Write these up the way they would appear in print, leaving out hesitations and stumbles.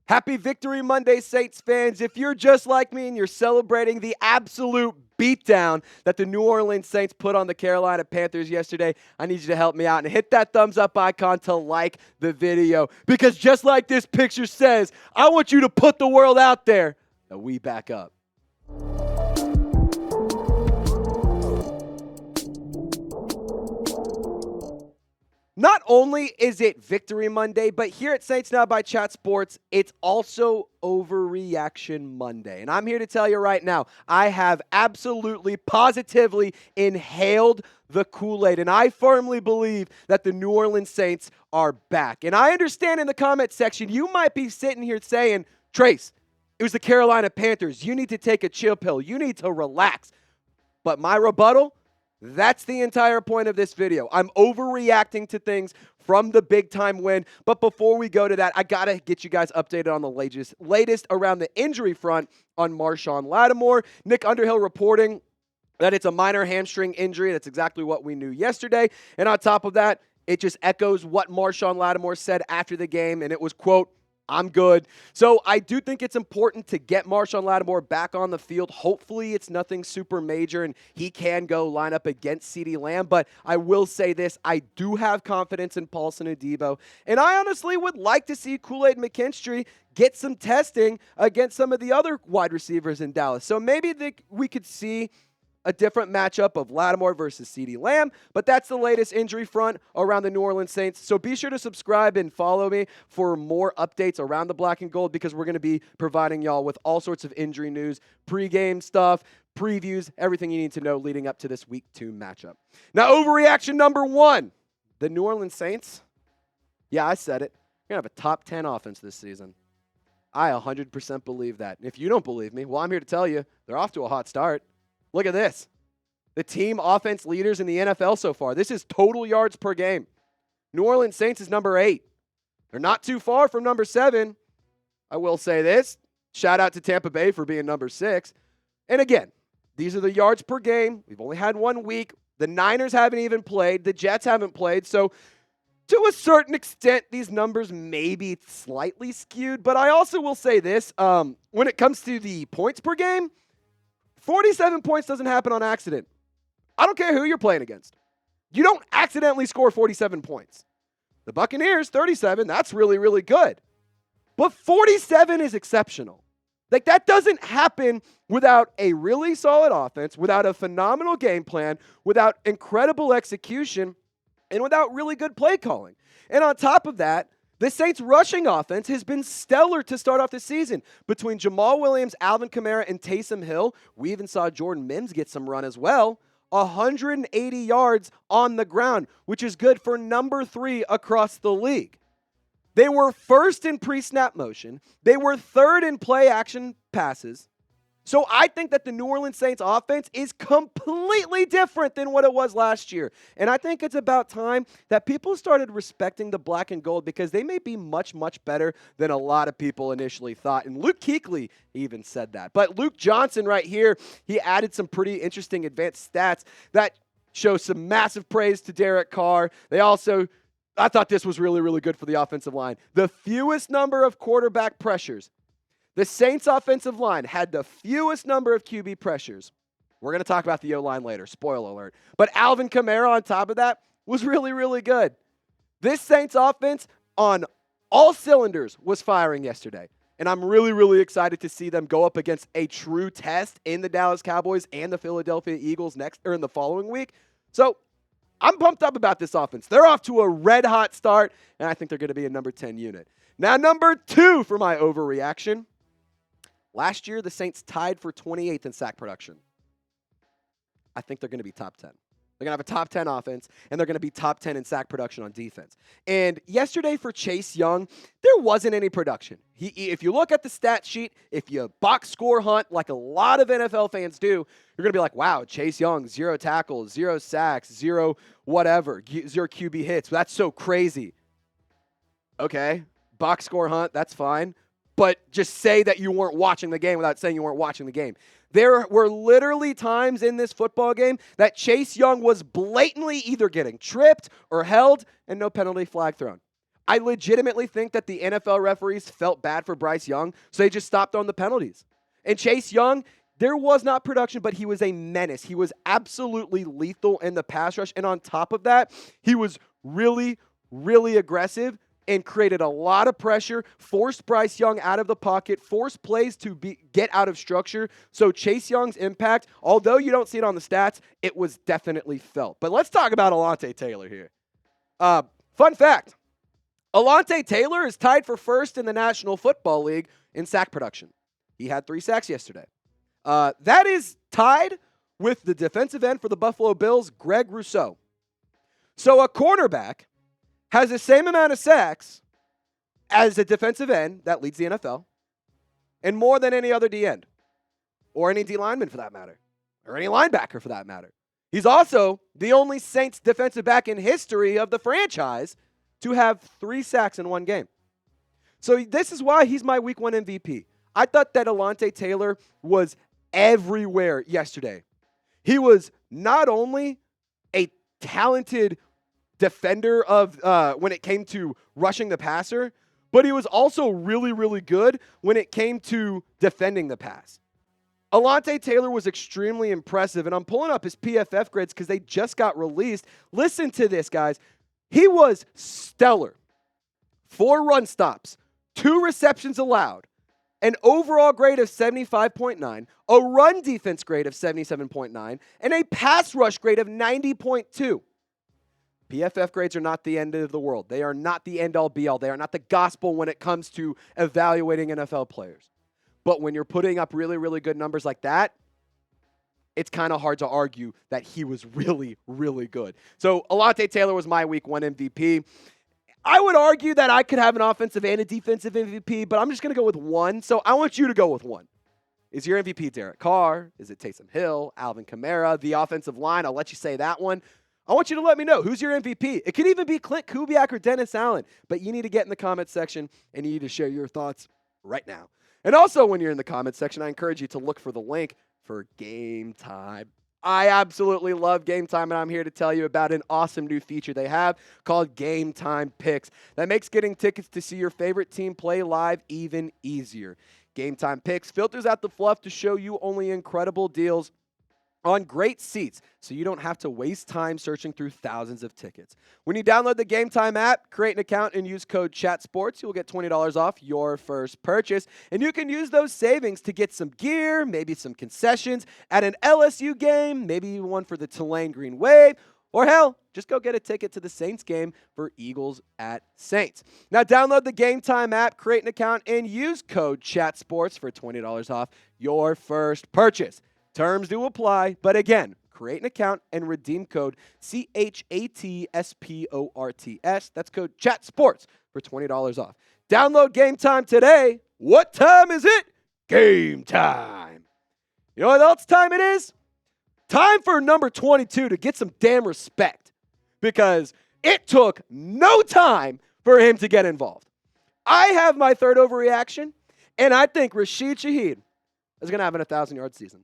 Happy Victory Monday, Saints fans. If you're just like me and you're celebrating the absolute beatdown that the New Orleans Saints put on the Carolina Panthers yesterday, I need you to help me out and hit that thumbs up icon to like the video. Because just like this picture says, I want you to put the world out there that we back up. Not only is it Victory Monday, but here at Saints Now by Chat Sports, it's also Overreaction Monday. And I'm here to tell you right now, I have absolutely, positively inhaled the Kool-Aid. And I firmly believe that the New Orleans Saints are back. And I understand in the comment section, you might be sitting here saying, Trace, it was the Carolina Panthers. You need to take a chill pill. You need to relax. But my rebuttal? That's the entire point of this video. I'm overreacting to things from the big-time win. But before we go to that, I got to get you guys updated on the latest around the injury front on Marshon Lattimore. Nick Underhill reporting that it's a minor hamstring injury. That's exactly what we knew yesterday. And on top of that, it just echoes what Marshon Lattimore said after the game, and it was, quote, I'm good. So I do think it's important to get Marshon Lattimore back on the field. Hopefully it's nothing super major and he can go line up against CeeDee Lamb. But I will say this, I do have confidence in Paulson Adebo. And I honestly would like to see Kool-Aid McKinstry get some testing against some of the other wide receivers in Dallas. So maybe we could see a different matchup of Lattimore versus CeeDee Lamb, but that's the latest injury front around the New Orleans Saints. So be sure to subscribe and follow me for more updates around the black and gold because we're going to be providing y'all with all sorts of injury news, pregame stuff, previews, everything you need to know leading up to this Week 2 matchup. Now, overreaction number 1, the New Orleans Saints. Yeah, I said it. You're going to have a top 10 offense this season. I 100% believe that. If you don't believe me, well, I'm here to tell you they're off to a hot start. Look at this. The team offense leaders in the NFL so far. This is total yards per game. New Orleans Saints is number 8. They're not too far from number 7. I will say this. Shout out to Tampa Bay for being number 6. And again, these are the yards per game. We've only had 1 week. The Niners haven't even played. The Jets haven't played. So to a certain extent, these numbers may be slightly skewed. But I also will say this. When it comes to the points per game, 47 points doesn't happen on accident. I don't care who you're playing against. You don't accidentally score 47 points. The Buccaneers, 37, that's really, really good. But 47 is exceptional. Like, that doesn't happen without a really solid offense, without a phenomenal game plan, without incredible execution, and without really good play calling. And on top of that, the Saints' rushing offense has been stellar to start off the season. Between Jamal Williams, Alvin Kamara, and Taysom Hill, we even saw Jordan Mims get some run as well. 180 yards on the ground, which is good for number 3 across the league. They were first in pre-snap motion. They were third in play-action passes. So I think that the New Orleans Saints offense is completely different than what it was last year. And I think it's about time that people started respecting the black and gold because they may be much, much better than a lot of people initially thought. And Luke Kuechly even said that. But Luke Johnson right here, he added some pretty interesting advanced stats that show some massive praise to Derek Carr. I thought this was really, really good for the offensive line. The fewest number of quarterback pressures. The Saints offensive line had the fewest number of QB pressures. We're going to talk about the O-line later, spoiler alert. But Alvin Kamara on top of that was really, really good. This Saints offense on all cylinders was firing yesterday. And I'm really, really excited to see them go up against a true test in the Dallas Cowboys and the Philadelphia Eagles in the following week. So I'm pumped up about this offense. They're off to a red-hot start, and I think they're going to be a number 10 unit. Now, number 2 for my overreaction. Last year, the Saints tied for 28th in sack production. I think they're going to be top 10. They're going to have a top 10 offense, and they're going to be top 10 in sack production on defense. And yesterday for Chase Young, there wasn't any production. If you look at the stat sheet, if you box score hunt like a lot of NFL fans do, you're going to be like, wow, Chase Young, 0 tackles, 0 sacks, 0 whatever, 0 QB hits. That's so crazy. Okay, box score hunt, that's fine. But just say that you weren't watching the game without saying you weren't watching the game. There were literally times in this football game that Chase Young was blatantly either getting tripped or held and no penalty flag thrown. I legitimately think that the NFL referees felt bad for Bryce Young, so they just stopped on the penalties. And Chase Young, there was not production, but he was a menace. He was absolutely lethal in the pass rush. And on top of that, he was really, really aggressive and created a lot of pressure, forced Bryce Young out of the pocket, forced plays to get out of structure. So Chase Young's impact, although you don't see it on the stats, it was definitely felt. But let's talk about Alontae Taylor here. Fun fact, Alontae Taylor is tied for first in the National Football League in sack production. He had 3 sacks yesterday. That is tied with the defensive end for the Buffalo Bills, Greg Rousseau. So a cornerback has the same amount of sacks as a defensive end that leads the NFL, and more than any other D end, or any D lineman for that matter, or any linebacker for that matter. He's also the only Saints defensive back in history of the franchise to have 3 sacks in one game. So this is why he's my Week 1 MVP. I thought that Alontae Taylor was everywhere yesterday. He was not only a talented defender of when it came to rushing the passer, but he was also really, really good when it came to defending the pass. Alontae Taylor was extremely impressive, and I'm pulling up his PFF grades because they just got released. Listen to this, guys. He was stellar. 4 run stops, 2 receptions allowed, an overall grade of 75.9, a run defense grade of 77.9, and a pass rush grade of 90.2. PFF grades are not the end of the world. They are not the end-all, be-all. They are not the gospel when it comes to evaluating NFL players. But when you're putting up really, really good numbers like that, it's kind of hard to argue that he was really, really good. So Alontae Taylor was my Week 1 MVP. I would argue that I could have an offensive and a defensive MVP, but I'm just going to go with one. So I want you to go with one. Is your MVP Derek Carr? Is it Taysom Hill, Alvin Kamara, the offensive line? I'll let you say that one. I want you to let me know who's your MVP. It could even be Klint Kubiak or Dennis Allen, but you need to get in the comments section and you need to share your thoughts right now. And also, when you're in the comments section, I encourage you to look for the link for GameTime. I absolutely love GameTime, and I'm here to tell you about an awesome new feature they have called GameTime Picks that makes getting tickets to see your favorite team play live even easier. GameTime Picks filters out the fluff to show you only incredible deals on great seats, so you don't have to waste time searching through thousands of tickets. When you download the GameTime app, create an account, and use code CHATSPORTS, you'll get $20 off your first purchase, and you can use those savings to get some gear, maybe some concessions at an LSU game, maybe even one for the Tulane Green Wave, or hell, just go get a ticket to the Saints game for Eagles at Saints. Now download the GameTime app, create an account, and use code CHATSPORTS for $20 off your first purchase. Terms do apply, but again, create an account and redeem code CHATSPORTS. That's code CHATSPORTS for $20 off. Download GameTime today. What time is it? Game time. You know what else time it is? Time for number 22 to get some damn respect because it took no time for him to get involved. I have my third overreaction, and I think Rashid Shaheed is going to have an 1,000-yard season.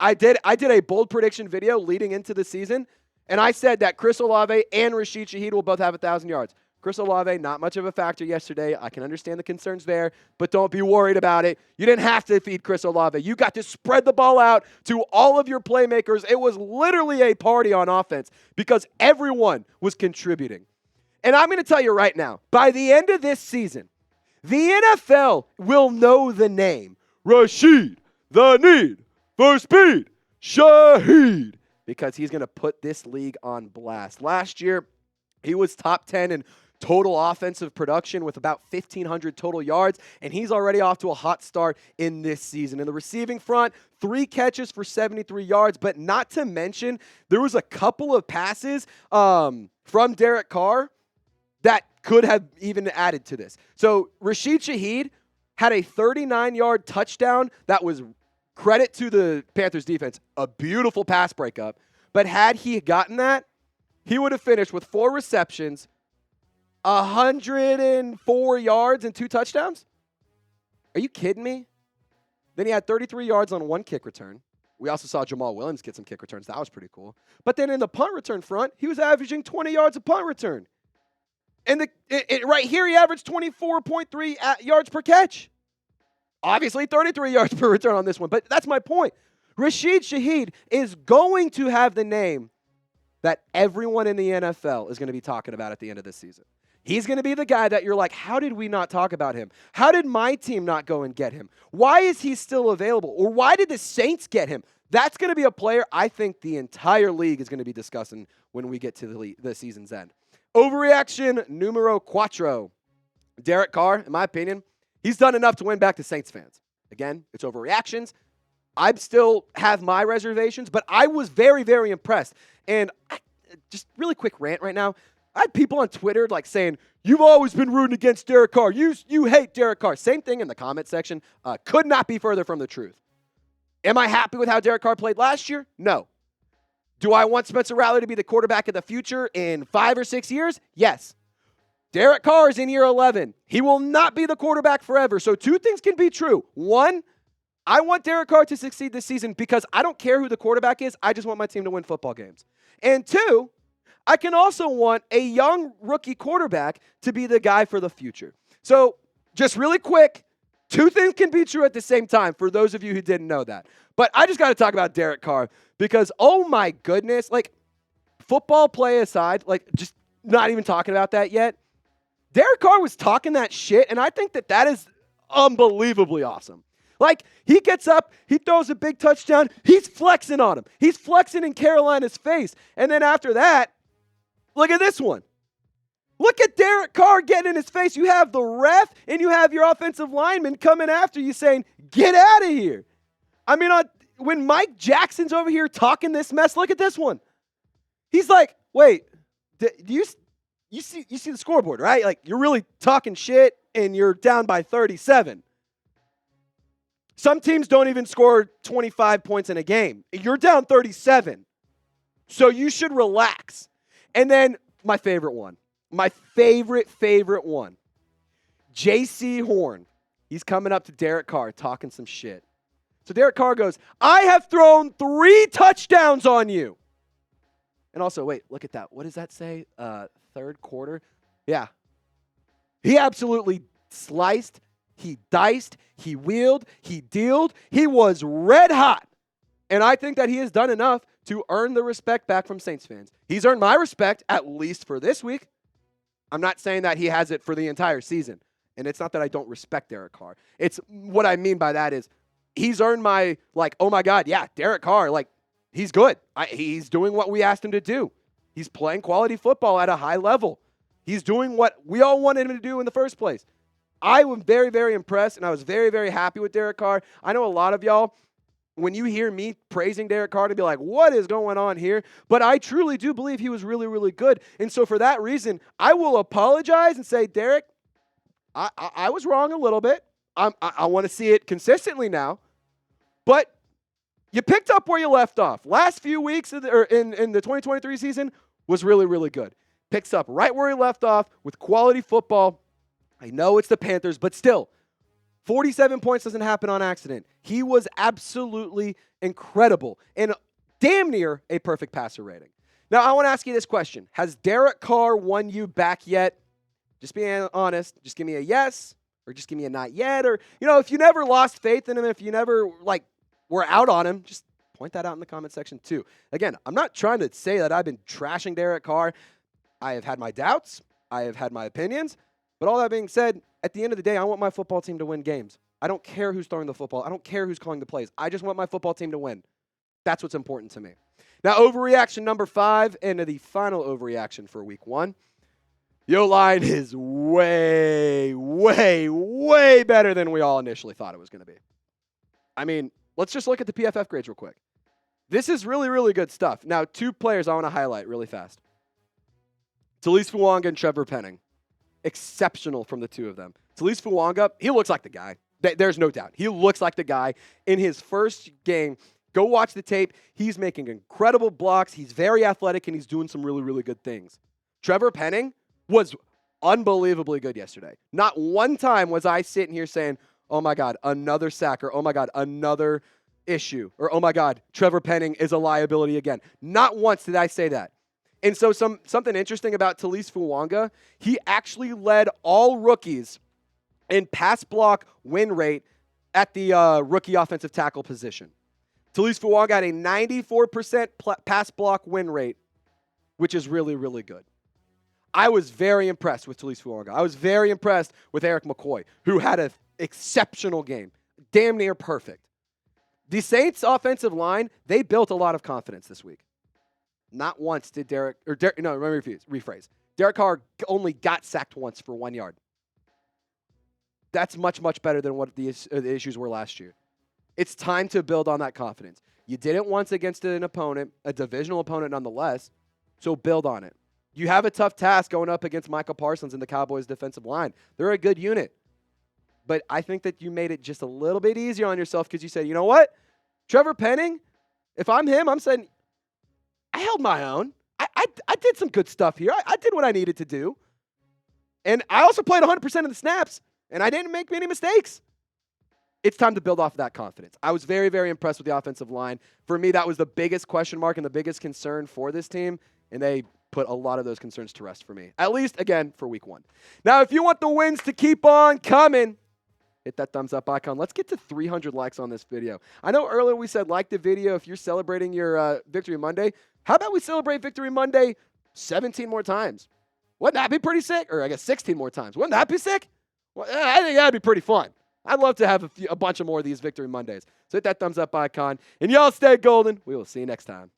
I did a bold prediction video leading into the season, and I said that Chris Olave and Rashid Shaheed will both have 1,000 yards. Chris Olave, not much of a factor yesterday. I can understand the concerns there, but don't be worried about it. You didn't have to feed Chris Olave. You got to spread the ball out to all of your playmakers. It was literally a party on offense because everyone was contributing. And I'm going to tell you right now, by the end of this season, the NFL will know the name Rashid the Need for Speed Shaheed because he's going to put this league on blast. Last year, he was top 10 in total offensive production with about 1,500 total yards, and he's already off to a hot start in this season. In the receiving front, 3 catches for 73 yards, but not to mention there was a couple of passes from Derek Carr that could have even added to this. So Rashid Shaheed had a 39-yard touchdown that was credit to the Panthers defense, a beautiful pass breakup. But had he gotten that, he would have finished with 4 receptions, 104 yards, and 2 touchdowns. Are you kidding me? Then he had 33 yards on 1 kick return. We also saw Jamal Williams get some kick returns. That was pretty cool. But then in the punt return front, he was averaging 20 yards a punt return. And right here, he averaged 24.3 yards per catch. Obviously, 33 yards per return on this one, but that's my point. Rashid Shaheed is going to have the name that everyone in the NFL is going to be talking about at the end of this season. He's going to be the guy that you're like, how did we not talk about him? How did my team not go and get him? Why is he still available? Or why did the Saints get him? That's going to be a player I think the entire league is going to be discussing when we get to the season's end. Overreaction numero cuatro. Derek Carr, in my opinion, he's done enough to win back to Saints fans. Again, it's overreactions. I still have my reservations, but I was very, very impressed. And just really quick rant right now. I had people on Twitter like saying, you've always been rooting against Derek Carr. You hate Derek Carr. Same thing in the comment section. Could not be further from the truth. Am I happy with how Derek Carr played last year? No. Do I want Spencer Rattler to be the quarterback of the future in 5 or 6 years? Yes. Derek Carr is in year 11. He will not be the quarterback forever. So 2 things can be true. 1, I want Derek Carr to succeed this season because I don't care who the quarterback is. I just want my team to win football games. And 2, I can also want a young rookie quarterback to be the guy for the future. So just really quick, 2 things can be true at the same time for those of you who didn't know that. But I just got to talk about Derek Carr because, oh my goodness, like football play aside, like just not even talking about that yet. Derek Carr was talking that shit, and I think that is unbelievably awesome. Like, he gets up, he throws a big touchdown, he's flexing on him. He's flexing in Carolina's face. And then after that, look at this one. Look at Derek Carr getting in his face. You have the ref and you have your offensive lineman coming after you saying, get out of here. I mean, when Mike Jackson's over here talking this mess, look at this one. He's like, wait, do you see the scoreboard, right? Like, you're really talking shit and you're down by 37. Some teams don't even score 25 points in a game. You're down 37. So you should relax. And then my favorite one. My favorite one. J.C. Horn. He's coming up to Derek Carr talking some shit. So Derek Carr goes, I have thrown 3 touchdowns on you. And also, wait, look at that. What does that say? Third quarter? Yeah. He absolutely sliced. He diced. He wheeled. He dealed. He was red hot. And I think that he has done enough to earn the respect back from Saints fans. He's earned my respect, at least for this week. I'm not saying that he has it for the entire season. And it's not that I don't respect Derek Carr. It's what I mean by that is he's earned my, like, oh my God, yeah, Derek Carr, like, he's good. He's doing what we asked him to do. He's playing quality football at a high level. He's doing what we all wanted him to do in the first place. I was very, very impressed, and I was very, very happy with Derek Carr. I know a lot of y'all, when you hear me praising Derek Carr, to be like, what is going on here? But I truly do believe he was really, really good. And so for that reason, I will apologize and say, Derek, I was wrong a little bit. I want to see it consistently now. But you picked up where you left off. Last few weeks in the 2023 season was really, really good. Picks up right where he left off with quality football. I know it's the Panthers, but still, 47 points doesn't happen on accident. He was absolutely incredible and damn near a perfect passer rating. Now, I want to ask you this question. Has Derek Carr won you back yet? Just be honest. Just give me a yes or just give me a not yet. Or, if you never lost faith in him, if you never, were out on him, just point that out in the comment section too. Again, I'm not trying to say that I've been trashing Derek Carr. I have had my doubts. I have had my opinions. But all that being said, at the end of the day, I want my football team to win games. I don't care who's throwing the football. I don't care who's calling the plays. I just want my football team to win. That's what's important to me. Now, overreaction number 5, and the final overreaction for week 1. The O-line is way, way, way better than we all initially thought it was going to be. I mean, let's just look at the PFF grades real quick. This is really, really good stuff. Now, 2 players I want to highlight really fast. Talise Fuanga and Trevor Penning. Exceptional from the 2 of them. Talise Fuanga, he looks like the guy. There's no doubt. He looks like the guy. In his first game, go watch the tape. He's making incredible blocks. He's very athletic, and he's doing some really, really good things. Trevor Penning was unbelievably good yesterday. Not one time was I sitting here saying, oh my God, another sack, or oh my God, another issue, or oh my God, Trevor Penning is a liability again. Not once did I say that. And so something interesting about Talise Fuanga, he actually led all rookies in pass block win rate at the rookie offensive tackle position. Talise Fuanga had a 94% pass block win rate, which is really, really good. I was very impressed with Talise Fuanga. I was very impressed with Eric McCoy, who had an exceptional game, damn near perfect. The Saints' offensive line, they built a lot of confidence this week. Not once did rephrase. Derek Carr only got sacked once for 1 yard. That's much, much better than what the issues were last year. It's time to build on that confidence. You did it once against an opponent, a divisional opponent nonetheless, so build on it. You have a tough task going up against Michael Parsons and the Cowboys' defensive line. They're a good unit. But I think that you made it just a little bit easier on yourself because you said, you know what? Trevor Penning, if I'm him, I'm saying, I held my own. I did some good stuff here. I did what I needed to do. And I also played 100% of the snaps, and I didn't make many mistakes. It's time to build off of that confidence. I was very, very impressed with the offensive line. For me, that was the biggest question mark and the biggest concern for this team, and they put a lot of those concerns to rest for me, at least, again, for week 1. Now, if you want the wins to keep on coming, hit that thumbs up icon. Let's get to 300 likes on this video. I know earlier we said like the video if you're celebrating your Victory Monday. How about we celebrate Victory Monday 17 more times? Wouldn't that be pretty sick? Or I guess 16 more times. Wouldn't that be sick? Well, I think that'd be pretty fun. I'd love to have a bunch of more of these Victory Mondays. So hit that thumbs up icon. And y'all stay golden. We will see you next time.